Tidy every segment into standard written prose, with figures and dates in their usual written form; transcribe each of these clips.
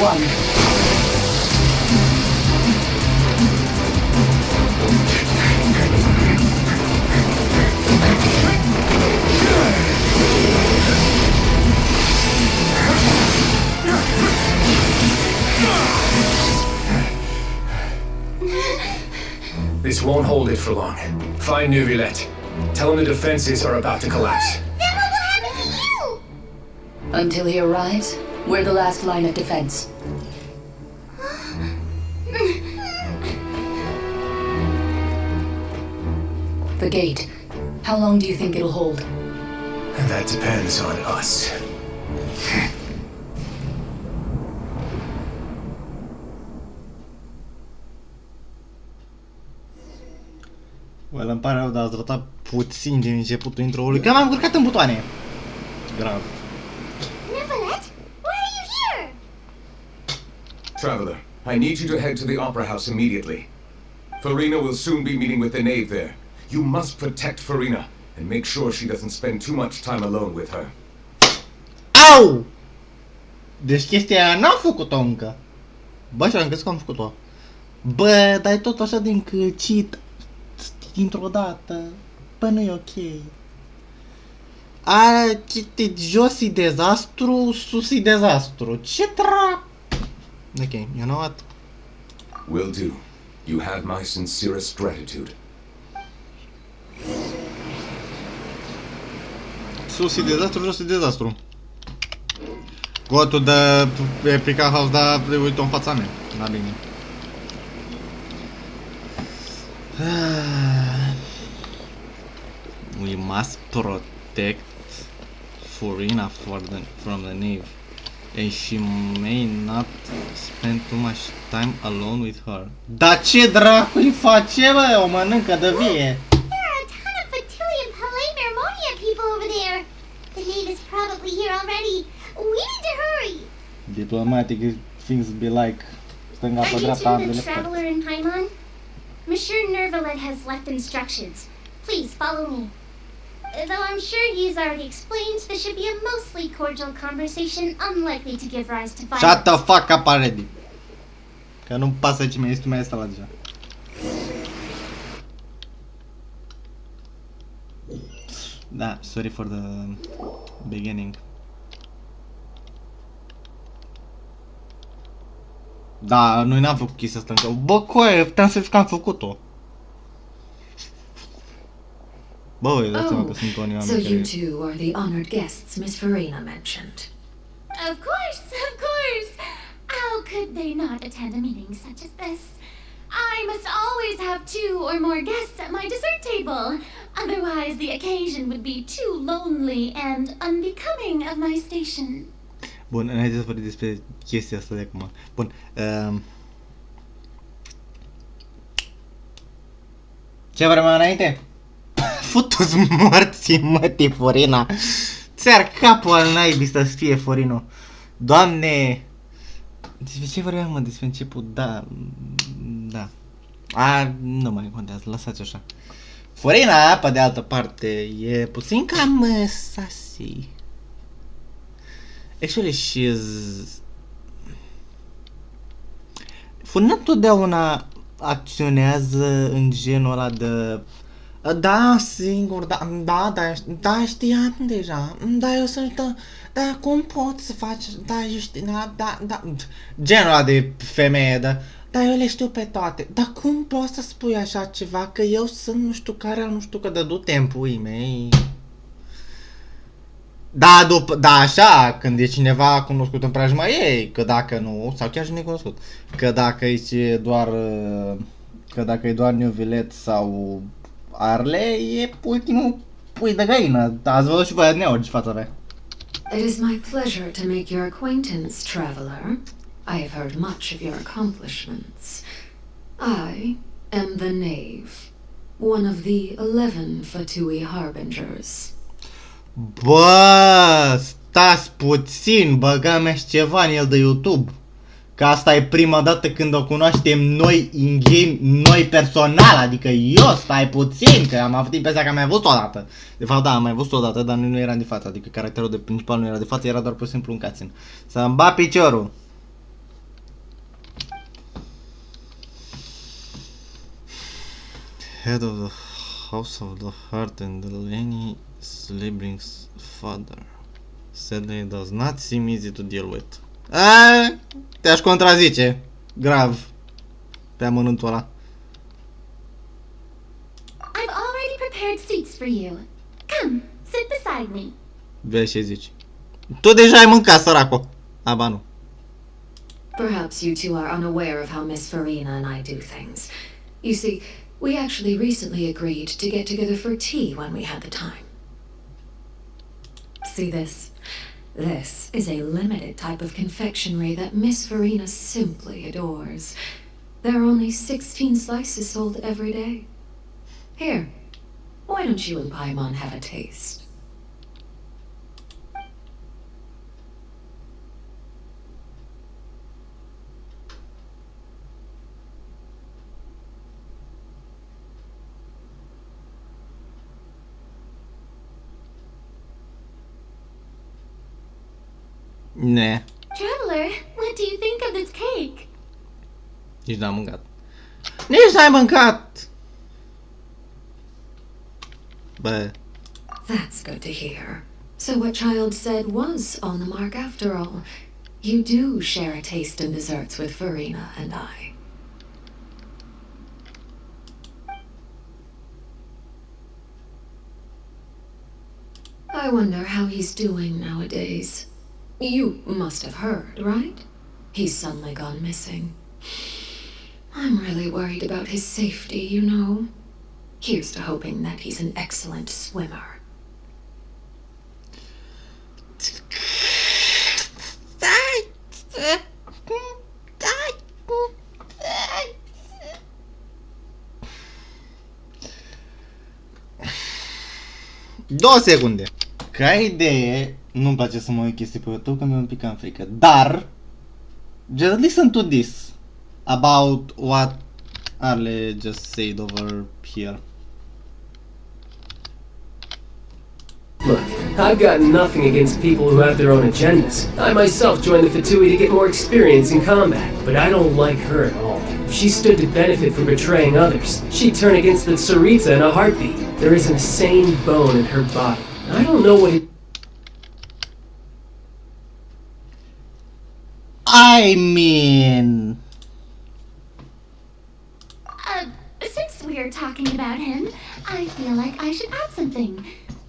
one. This won't hold it for long. Find Neuvillette. Tell him the defenses are about to collapse. Then what will happen to you? Until he arrives, we're the last line of defense. The gate. How long do you think it'll hold? That depends on us. Well, îmi pare rău, dar ați ratat puțin din începutul intro-ului, că m-am urcat în butoane. Grav. Neuvillette, why are you here? Traveler, I need you to head to the Opera House immediately. Farina will soon be meeting with the knave there. You must protect Farina and make sure she doesn't spend too much time alone with her. Au! Deci chestia aia n-am făcut-o încă. Bă, și am crezut că am făcut-o. Bă, dar e tot așa din căcit. Dintr-o dată. Bă, nu e ok. A, jos e dezastru, sus e dezastru. Ce tra... Ok, you know what? Will do. You have my sincerest gratitude. Sus e dezastru, jos e dezastru. Gotul de Epica House, dar uite-o în fața mea. Da, bine. We must protect Farina from the knave, and she may not spend too much time alone with her. Dar ce dracu îi face, bă? O mănâncă de vie. There are a ton of Fertilium Palais Mermonia people over there. The knave is probably here already. We need to hurry. Diplomatic things be like stânga pe Are you dreapta, two ambele the spate. traveler in Paimon? Monsieur Neuvillette has left instructions. Please follow me. Though I'm sure he's already explained, this should be a mostly cordial conversation, unlikely to give rise to violence. Shut the fuck up already. Că nu-mi pasă ce mi-ai zis, tu mi-ai instalat deja. Da, sorry for the beginning. Da, noi n-am făcut chestia asta încă. Bă, coaie, puteam să zic că am făcut-o. Bă, dați-mă că sunt unii So oameni you care... two are the honored guests Miss Farina mentioned. Of course, of course. How could they not attend a meeting such as this? I must always have two or more guests at my dessert table. Otherwise, the occasion would be too lonely and unbecoming of my station. Bun, înainte să vorbim despre chestia asta de acum. Bun, ce vrem mai înainte? Futu-ți morții, mătii, Farina! Ți-ar capul al naibii să fie Farino. Doamne! Despre ce vorbeam, mă? Despre început? Da. Da. A, nu mai contează, lăsați așa. Farina, pe de altă parte, e puțin cam sassy. Actually, Farina totdeauna acționează în genul ăla de... Da, singur, da, știam deja, da, eu sunt, da, cum poți să faci, da, ești, da, genul ăla de femeie, da, eu le știu pe toate, dar cum poți să spui așa ceva, că eu sunt nu știu care, nu știu că dădu tempuii mei. Da, da, așa, când e cineva cunoscut în preajma ei, că dacă nu, sau chiar și necunoscut, că dacă e doar, Neuvillette sau Arle, e ultimul pui de găină. Ați văzut și voi neori fața mea. It is my pleasure to make your acquaintance, traveler. I have heard much of your accomplishments. I am the knave, one of the 11 Fatui harbingers. Bă, stați puțin, băga-mea și ceva în el de YouTube. Că asta e prima dată când o cunoaștem noi in-game, noi personal, adică eu, stai puțin, că am avut impresia că am mai văzut o dată. De fapt, da, am mai văzut o dată, dar nu eram de față, adică caracterul de principal nu era de față, era doar pur și simplu un cutscene. Să-mi bat piciorul. head of the House of the Heart and Lenny Slibring's father. Sadly, it does not seem easy to deal with. Te-aș contrazice. Grav. Pe amănântul ăla. I've already prepared seats for you. Come, sit beside me. Vezi ce zici. Tu deja ai mâncat, săraco. Aba nu. Perhaps you two are unaware of how Miss Farina and I do things. You see, we actually recently agreed to get together for tea when we had the time. See this? This is a limited type of confectionery that Miss Farina simply adores. There are only 16 slices sold every day. Here, why don't you and Paimon have a taste? Ne. Traveler, what do you think of this cake? Nici n-am mâncat. Nici n-ai mâncat! Bă. That's good to hear. So what Child said was on the mark after all. You do share a taste in desserts with Farina and I. I wonder how he's doing nowadays. You must have heard, right? He's suddenly gone missing. I'm really worried about his safety, you know. Here's to hoping that he's an excellent swimmer. Două secunde. Ca idee, nu-mi place să mă uit chestii pe YouTube, că mi-e un pic cam frică. Dar, just listen to this about what Arle just said over here. Look, I've got nothing against people who have their own agendas. I myself joined the Fatui to get more experience in combat, but I don't like her at all. If she stood to benefit from betraying others, she'd turn against the Tsaritsa in a heartbeat. There isn't a sane bone in her body. I don't know what it... I mean... Since we're talking about him, I feel like I should add something.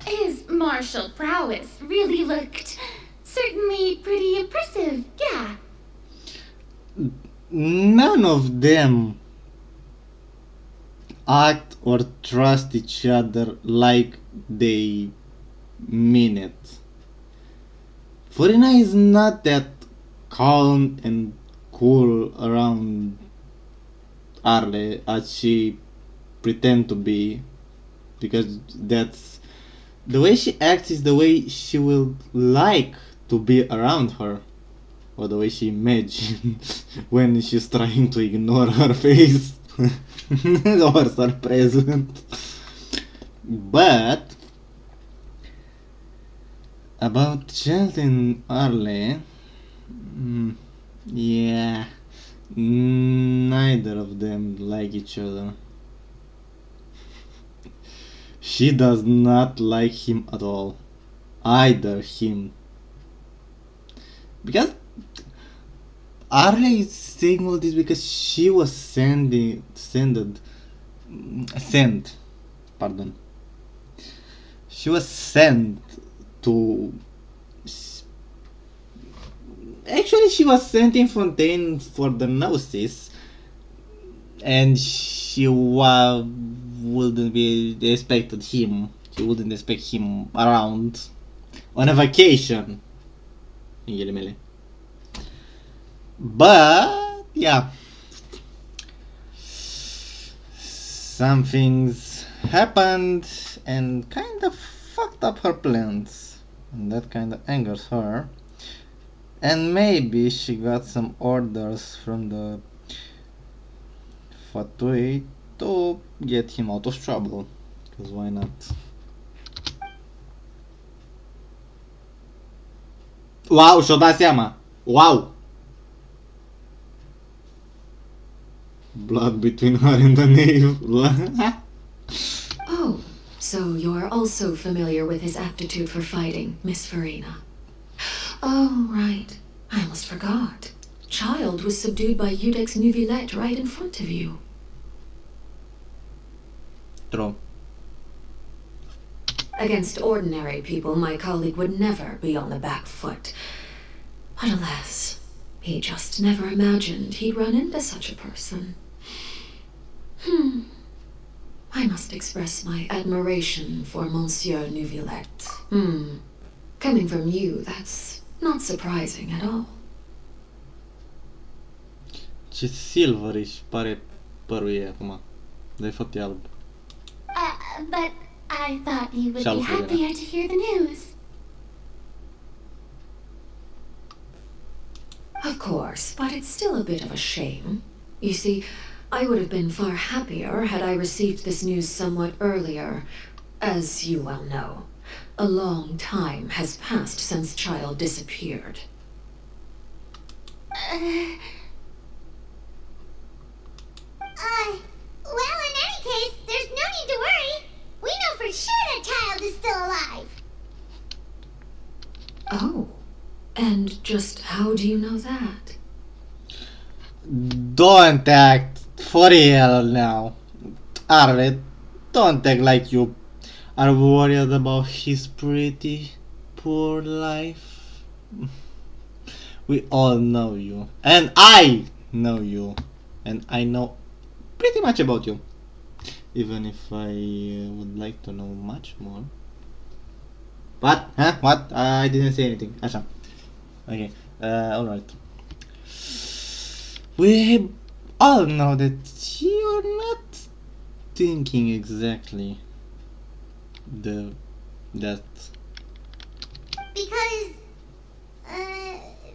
His martial prowess really looked certainly pretty impressive, yeah. None of them act or trust each other like they mean it. Farina is not that calm and cool around Arle as she pretend to be, because that's the way she acts is the way she will like to be around her, or the way she imagines when she's trying to ignore her face or her present. But about Chelt and Arle, yeah, neither of them like each other. She does not like him at all. Either him. Because Arle is saying all this because she was sent. She was sent to. Actually, she was sent in Fontain for the Gnosis, and she wouldn't be expected him. She wouldn't expect him around on a vacation. In ghilimele. But yeah, some things happened and kind of fucked up her plans, and that kind of angers her. And maybe she got some orders from the Fatui to get him out of trouble, because why not? Wow, și-o dat seama! Wow! Blood between her and the knave. So you're also familiar with his aptitude for fighting, Miss Farina. Oh, right. I almost forgot. Child was subdued by Udex Nuvillette right in front of you. True. Against ordinary people, my colleague would never be on the back foot. But alas, he just never imagined he'd run into such a person. I must express my admiration for Monsieur Nuvillette. Coming from you, that's not surprising at all. Ce silver își pare părul ei acum. De fapt e alb. But I thought you would Shall be we, happier to hear the news. Of course, but it's still a bit of a shame. You see, I would have been far happier had I received this news somewhat earlier. As you well know, a long time has passed since Child disappeared. Well, in any case, there's no need to worry. We know for sure that Child is still alive. Oh, and just how do you know that? Don't act for real now. Arve, don't act like you are worried about his pretty poor life. We all know you. And I know you. And I know pretty much about you. Even if I would like to know much more. What? Huh? What? I didn't say anything. Așa. Okay. Alright. We all know that you're not thinking exactly that.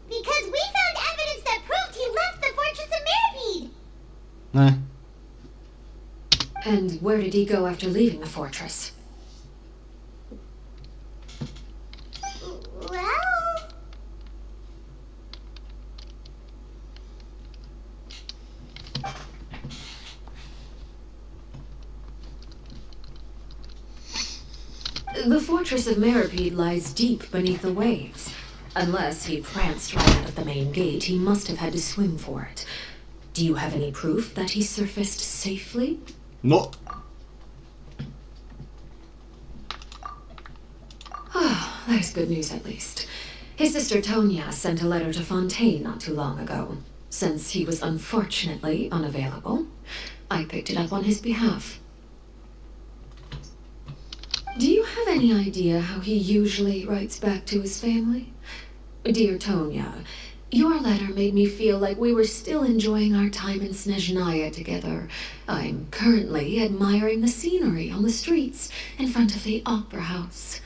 Because we found evidence that proved he left the Fortress of Mirapede. And where did he go after leaving the fortress? Well... The Fortress of Mirapede lies deep beneath the waves. Unless he pranced right out of the main gate, he must have had to swim for it. Do you have any proof that he surfaced safely? No. Ah, there's good news at least. His sister Tonya sent a letter to Fontain not too long ago. Since he was unfortunately unavailable, I picked it up on his behalf. Do you have any idea how he usually writes back to his family? Dear Tonya, your letter made me feel like we were still enjoying our time in Snezhnaya together. I'm currently admiring the scenery on the streets in front of the opera house.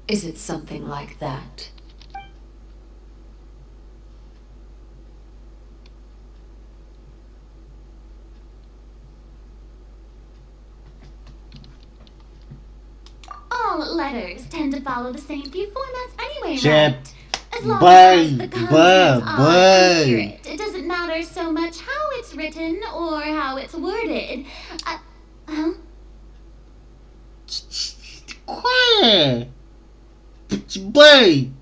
Is it something like that? All letters tend to follow the same few formats anyway, Shit. right? As long as the contents are bye. accurate, it doesn't matter so much how it's written or how it's worded. Huh? Coaie! Băi,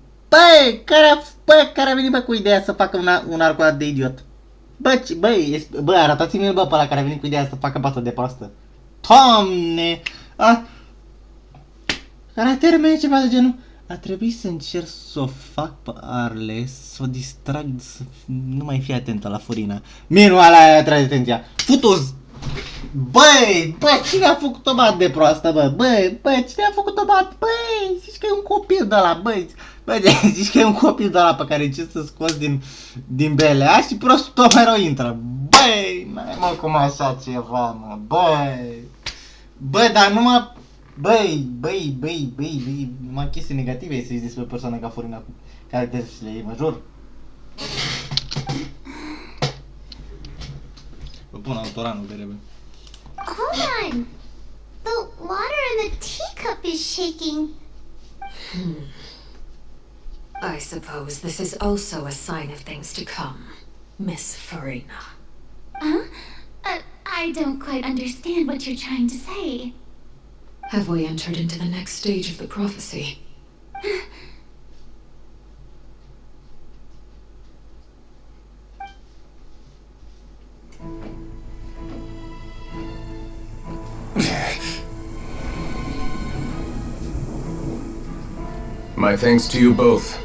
care a venit bă cu ideea să facă un arc ăla de idiot? Bă, arătați-mi-l bă pe ăla care a venit cu ideea să facă pasta de pastă. Doamne! Caracterul meu e ceva de genul. A trebuit să încerc să o fac pe Arle, să o distrag, să nu mai fie atentă la Furina. Minul ăla aia atrage atenția. Futuz! Băi, cine a făcut-o bat de proastă, bă? Băi, cine a făcut-o bat? Băi, zici că e un copil de ăla, băi, zici că e un copil de ăla pe care încerci să scoți din belea și prostul tot mereu intră. Băi, n-ai mă cum așa ceva, mă, băi, dar numai... Băi, numai chestii negative să-i despre o persoană ca Furina cu caracteristicile ei, mă jur. Vă pun autoranul pe repede. Hold on. The water in the teacup is shaking. I suppose this is also a sign of things to come, Miss Farina. Huh? I don't quite understand what you're trying to say. Have we entered into the next stage of the prophecy? My thanks to you both.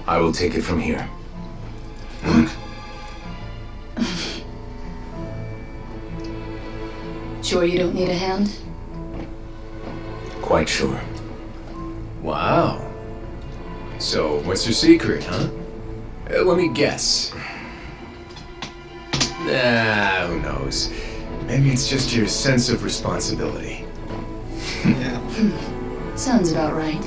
I will take it from here. Sure you don't need a hand? Quite sure. Wow. So, what's your secret, huh? Let me guess. Nah, who knows? Maybe it's just your sense of responsibility. Yeah. Sounds about right.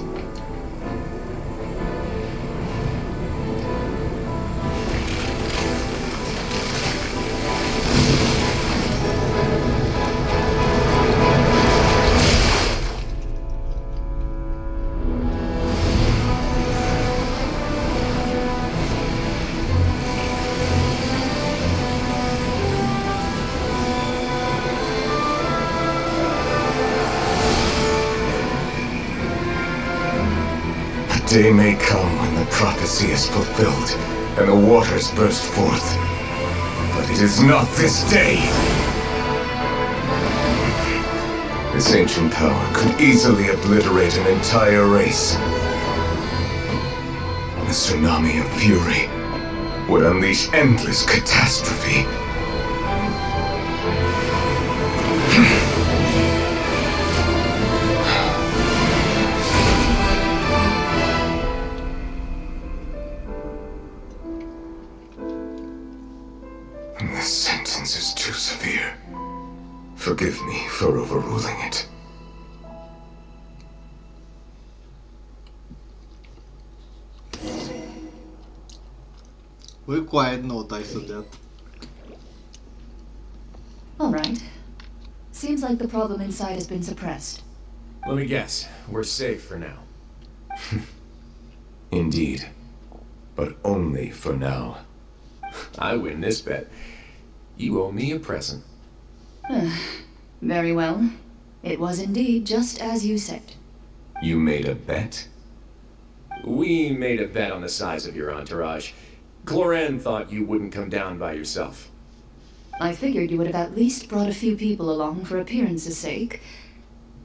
A day may come when the prophecy is fulfilled and the waters burst forth. But it is not this day! This ancient power could easily obliterate an entire race. The tsunami of fury would unleash endless catastrophe. This sentence is too severe. Forgive me for overruling it. We're quiet note I said that. Alright. Seems like the problem inside has been suppressed. Let me guess. We're safe for now. Indeed. But only for now. I win this bet. You owe me a present. Very well. It was indeed just as you said. You made a bet? We made a bet on the size of your entourage. Cloran thought you wouldn't come down by yourself. I figured you would have at least brought a few people along for appearance's sake.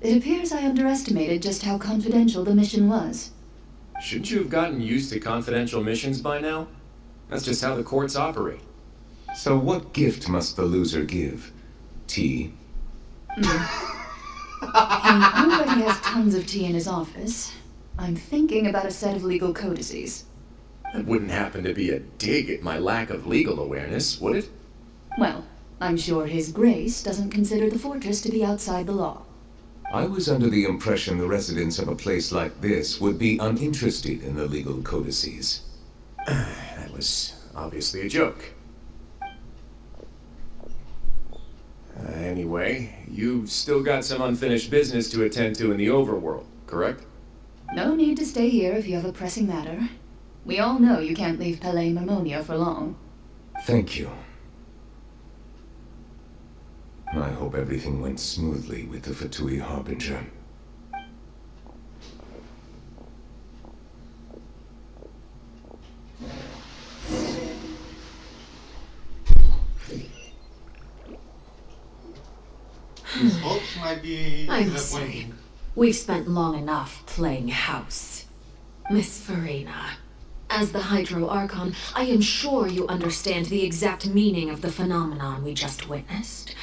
It appears I underestimated just how confidential the mission was. Shouldn't you have gotten used to confidential missions by now? That's just how the courts operate. So what gift must the loser give? Tea? He already has tons of tea in his office. I'm thinking about a set of legal codices. That wouldn't happen to be a dig at my lack of legal awareness, would it? Well, I'm sure His Grace doesn't consider the fortress to be outside the law. I was under the impression the residents of a place like this would be uninterested in the legal codices. That was obviously a joke. Anyway, you've still got some unfinished business to attend to in the overworld, correct? No need to stay here if you have a pressing matter. We all know you can't leave Palais Marmonia for long. Thank you. I hope everything went smoothly with the Fatui Harbinger. His hopes might be I must disappointing. say, we've spent long enough playing house. Miss Farina, as the Hydro Archon, I am sure you understand the exact meaning of the phenomenon we just witnessed.